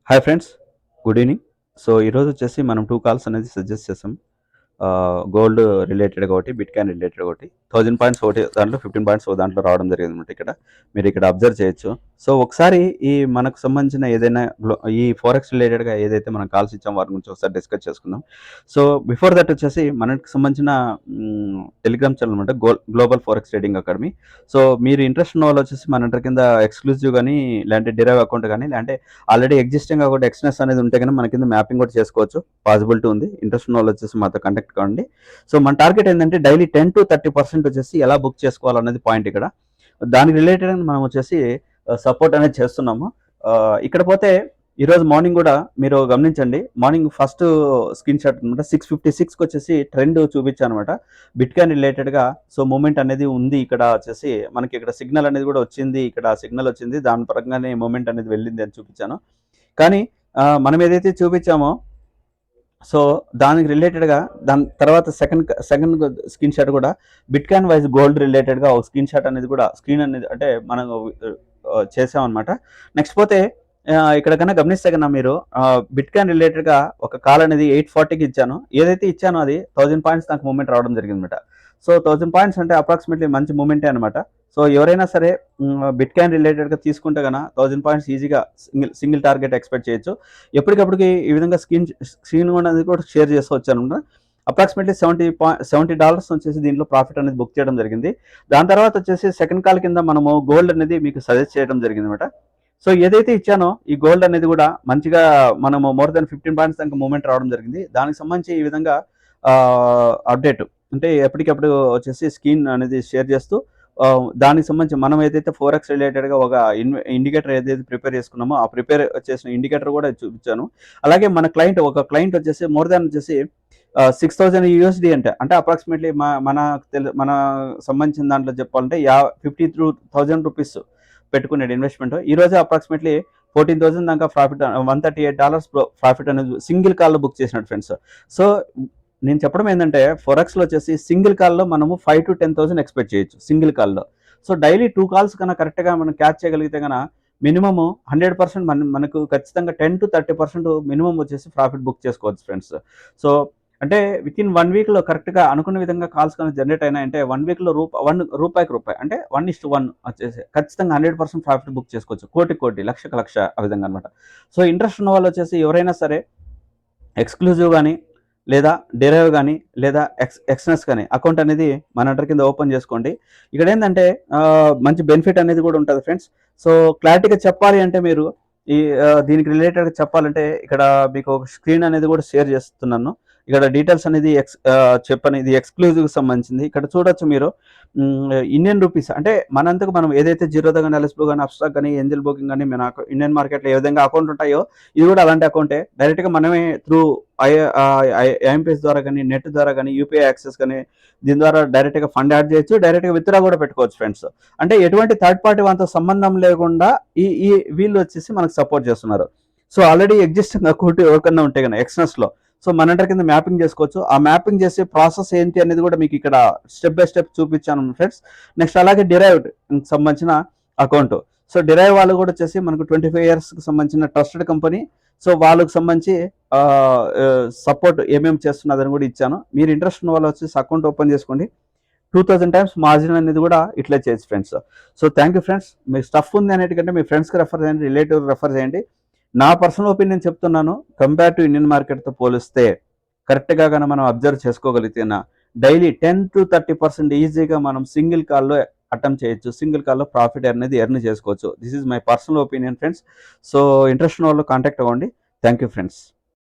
Hi friends, good evening. So ఈరోజు వచ్చేసి మనం 2 కాల్స్ అనేది సజెస్ట్ చేసాం. గోల్డ్ రిలేటెడ్‌గా ఒకటి, బిట్‌కాయిన్ రిలేటెడ్ ఒకటి. 1000 పాయింట్స్ ఒకటి దాంట్లో, 15 పాయింట్స్ ఒక దాంట్లో రావడం జరిగిందనమాట ఇక్కడ. మీరు ఇక్కడ అబ్జర్వ్ చేయొచ్చు. సో ఒకసారి ఈ మనకు సంబంధించిన ఏదైనా ఈ ఫోరెక్స్ రిలేటెడ్‌గా ఏదైతే మనం కాల్స్ ఇచ్చామో వాటి గురించి ఒకసారి డిస్కస్ చేసుకుందాం. సో బిఫోర్ దట్ వచ్చేసి మనకి సంబంధించిన టెలిగ్రామ్ ఛానల్ అనమాట global forex trading academy. So మీరు ఇంట్రెస్ట్ ఉన్న వాళ్ళు వచ్చేసి మన కింద ఎక్స్‌క్లూజివ్ గాని, లేదంటే డిరైవ్ అకౌంట్ గాని, లేదంటే ఆల్రెడీ ఎగ్జిస్టింగ్ ఒకటి ఎక్స్‌నెస్ అనేది ఉంటే గనుక మన కింద మ్యాపింగ్ కూడా చేసుకోవచ్చు. పాసిబిలిటీ ఉంది. ఇంట్రెస్ట్ ఉన్న వాళ్ళు వచ్చేసి మాతో కాంటాక్ట్ కావండి. సో మన టార్గెట్ ఏంటంటే డైలీ 10-30% వచ్చేసి ఎలా బుక్ చేసుకోవాలనేది పాయింట్ ఇక్కడ. దానికి రిలేటెడ్ మనం వచ్చేసి సపోర్ట్ అనేది చేస్తున్నాము. ఇక్కడ పోతే ఈరోజు మార్నింగ్ కూడా మీరు గమనించండి. మార్నింగ్ ఫస్ట్ స్క్రీన్ షాట్ అనమాట 6:56కి వచ్చేసి ట్రెండ్ చూపించాను అనమాట. బిట్‌కాయిన్ రిలేటెడ్‌గా. సో మూవ్‌మెంట్ అనేది ఉంది. ఇక్కడ వచ్చేసి మనకి ఇక్కడ సిగ్నల్ అనేది కూడా వచ్చింది. ఇక్కడ సిగ్నల్ వచ్చింది. దాని పరంగానే మూవ్‌మెంట్ అనేది వెళ్ళింది అని చూపించాను. కానీ మనం ఏదైతే చూపించామో సో దానికి రిలేటెడ్‌గా దాని తర్వాత సెకండ్ స్క్రీన్ షాట్ కూడా బిట్‌కాయిన్ వైస్ గోల్డ్ రిలేటెడ్‌గా ఒక స్క్రీన్ షాట్ అనేది కూడా స్క్రీన్ అనేది అంటే మనం చేసామన్నమాట. నెక్స్ట్ పోతే ఇక్కడ కన్నా గమనిస్తే కన్నా మీరు బిట్‌కాయిన్ రిలేటెడ్‌గా ఒక కాల్ అనేది 840కి ఇచ్చాను. ఏదైతే ఇచ్చానో అది 1000 పాయింట్స్ దాకా మూవ్‌మెంట్ రావడం జరిగిందన్నమాట. సో 1000 పాయింట్స్ అంటే అప్రాక్సిమేట్లీ మంచి మూవ్‌మెంటే అనమాట. సో ఎవరైనా సరే బిట్‌కాయిన్ రిలేటెడ్‌గా తీసుకుంటే గన 1000 పాయింట్స్ ఈజీగా సింగిల్ టార్గెట్ ఎక్స్‌పెక్ట్ చేయొచ్చు. ఎప్పటికప్పటికి ఈ విధంగా స్క్రీన్ అనేది కూడా షేర్ చేస్తూ వచ్చానన్నమాట. అప్రాక్సిమేట్లీ $70 వచ్చేసి దీంట్లో ప్రాఫిట్ అనేది బుక్ చేయడం జరిగింది. దాని తర్వాత వచ్చేసి సెకండ్ కాల్ కింద మనము గోల్డ్ అనేది మీకు సజెస్ట్ చేయడం జరిగిందన్నమాట. సో ఏదైతే ఇచ్చానో ఈ గోల్డ్ అనేది కూడా మంచిగా మనము మోర్ దెన్ 15 పాయింట్స్ దాకా మూవ్‌మెంట్ రావడం జరిగింది. దానికి సంబంధించి ఈ విధంగా అప్డేట్ అంటే ఎప్పటికప్పుడు వచ్చేసి స్క్రీన్ అనేది షేర్ చేస్తూ దానికి సంబంధించి మనం ఏదైతే ఫోరెక్స్ రిలేటెడ్‌గా ఒక ఇండికేటర్ ఏదైతే ప్రిపేర్ చేసుకున్నామో ఆ ప్రిపేర్ చేసిన ఇండికేటర్ కూడా చూపించాను. అలాగే మన ఒక క్లయింట్ వచ్చేసి మోర్ దాన్ వచ్చేసి 6000 యూఎస్‌డి అంటే అప్రాక్సిమేట్లీ మన సంబంధించిన దాంట్లో చెప్పాలంటే 52,000 రూపీస్ పెట్టుకున్నాడు ఇన్వెస్ట్మెంట్. ఈ రోజే అప్రాక్సిమేట్లీ 14,000 దాకా ప్రాఫిట్, $138 ప్రాఫిట్ అనేది సింగిల్ కాల్లో బుక్ చేసినాడు ఫ్రెండ్స్. సో నేను చెప్పడం ఏంటంటే ఫోరెక్స్‌లో వచ్చేసి సింగిల్ కాల్‌లో మనము 5,000-10,000 ఎక్స్‌పెక్ట్ చేయొచ్చు సింగిల్ కాల్‌లో. సో డైలీ 2 కాల్స్ కన్నా కరెక్ట్‌గా మనం క్యాచ్ చేయగలిగితే గన మినిమమ్ 100% మనకు ఖచ్చితంగా 10-30% మినిమమ్ వచ్చేసి ప్రాఫిట్ బుక్ చేసుకోవచ్చు ఫ్రెండ్స్. సో అంటే వితిన్ 1 వీక్‌లో కరెక్ట్‌గా అనుకున్న విధంగా కాల్స్ కనుక జనరేట్ అయినాయంటే 1 వీక్‌లో రూపాయికి రూపాయి అంటే 1:1 వచ్చేసి ఖచ్చితంగా 100% ప్రాఫిట్ బుక్ చేసుకోవచ్చు. కోటి, లక్షకు లక్ష ఆ విధంగా అనమాట. సో ఇంట్రెస్ట్ ఉన్న వాళ్ళు వచ్చేసి ఎవరైనా సరే ఎక్స్‌క్లూజివ్ గాని, లేదా డెరైవ్ గాని, లేదా ఎక్స్‌నెస్ గాని అకౌంట్ అనేది మన కింద ఓపెన్ చేసుకోండి. ఇక్కడ ఏందంటే మంచి బెనిఫిట్ అనేది కూడా ఉంటది ఫ్రెండ్స్. సో క్లారిటీగా చెప్పాలి అంటే మీరు ఈ దీనికి రిలేటెడ్‌గా చెప్పాలంటే ఇక్కడ మీకు ఒక స్క్రీన్ అనేది కూడా షేర్ చేస్తున్నాను. ఇక్కడ డీటెయిల్స్ అనేది చెప్పని ఇది ఎక్స్‌క్లూజివ్‌కి సంబంధించింది. ఇక్కడ చూడొచ్చు మీరు ఇండియన్ రూపీస్ అంటే మనంతకు మనం ఏదైతే జీరోదా గాని, ఎల్ఎస్‌బ్లూ గాని, అప్‌స్టాక్ గాని, ఏంజెల్ బ్రోకింగ్ గాని మన ఇండియన్ మార్కెట్‌లో ఏ విధంగా అకౌంట్ ఉంటాయో ఇది కూడా అలాంటి అకౌంటే. డైరెక్ట్‌గా మనమే త్రూ ఐఎంపీఎస్ ద్వారా గాని, నెట్ ద్వారా గాని, యూపీఐ యాక్సెస్ గాని దీని ద్వారా డైరెక్ట్‌గా ఫండ్ యాడ్ చేయొచ్చు. డైరెక్ట్‌గా విత్‌డ్రా కూడా పెట్టుకోవచ్చు ఫ్రెండ్స్. అంటే ఎటువంటి థర్డ్ పార్టీ వాళ్ళతో సంబంధం లేకుండా ఈ ఈ వీళ్ళు వచ్చేసి మనకు సపోర్ట్ చేస్తున్నారు. సో ఆల్రెడీ ఎగ్జిస్టింగ్ అకౌంట్ ఎవరికన్నా ఉంటే గన ఎక్స్‌నెస్‌లో సో మన కింద మ్యాపింగ్ చేసుకోవచ్చు. ఆ మ్యాపింగ్ చేసే ప్రాసెస్ ఏంటి అనేది కూడా మీకు ఇక్కడ స్టెప్ బై స్టెప్ చూపించాను ఫ్రెండ్స్. నెక్స్ట్ అలాగే డిరైవ్డ్ సంబంధించిన అకౌంట్. సో డిరైవ్ వాళ్ళు కూడా వచ్చేసి మనకు 25 ఇయర్స్కి సంబంధించిన ట్రస్టెడ్ కంపెనీ. సో వాళ్ళకి సంబంధించి సపోర్ట్ ఏమేమి చేస్తున్నదని కూడా ఇచ్చాను. మీరు ఇంట్రెస్ట్ ఉన్న వాళ్ళు వచ్చేసి అకౌంట్ ఓపెన్ చేసుకోండి. 2000 టైమ్స్ మార్జిన్ అనేది కూడా ఇట్లా చేయొచ్చు friends. So thank you friends. మీకు స్టఫ్ ఉంది అనేటికంటే మీ ఫ్రెండ్స్కి రెఫర్ చేయండి, రిలేటివ్ రెఫర్ చేయండి. నా పర్సనల్ ఒపీనియన్ చెప్తున్నాను. కంపేర్ టు ఇండియన్ మార్కెట్తో పోలిస్తే కరెక్ట్గా కానీ మనం అబ్జర్వ్ చేసుకోగలిగితేనా డైలీ 10-30% ఈజీగా మనం సింగిల్ కాల్లో అటెంప్ట్ చేయొచ్చు. సింగిల్ కాల్లో ప్రాఫిట్ అనేది ఎర్న్ చేసుకోవచ్చు. This is my personal opinion friends. So interest ఉన్న వాళ్ళు కాంటాక్ట్ అవ్వండి. Thank you friends.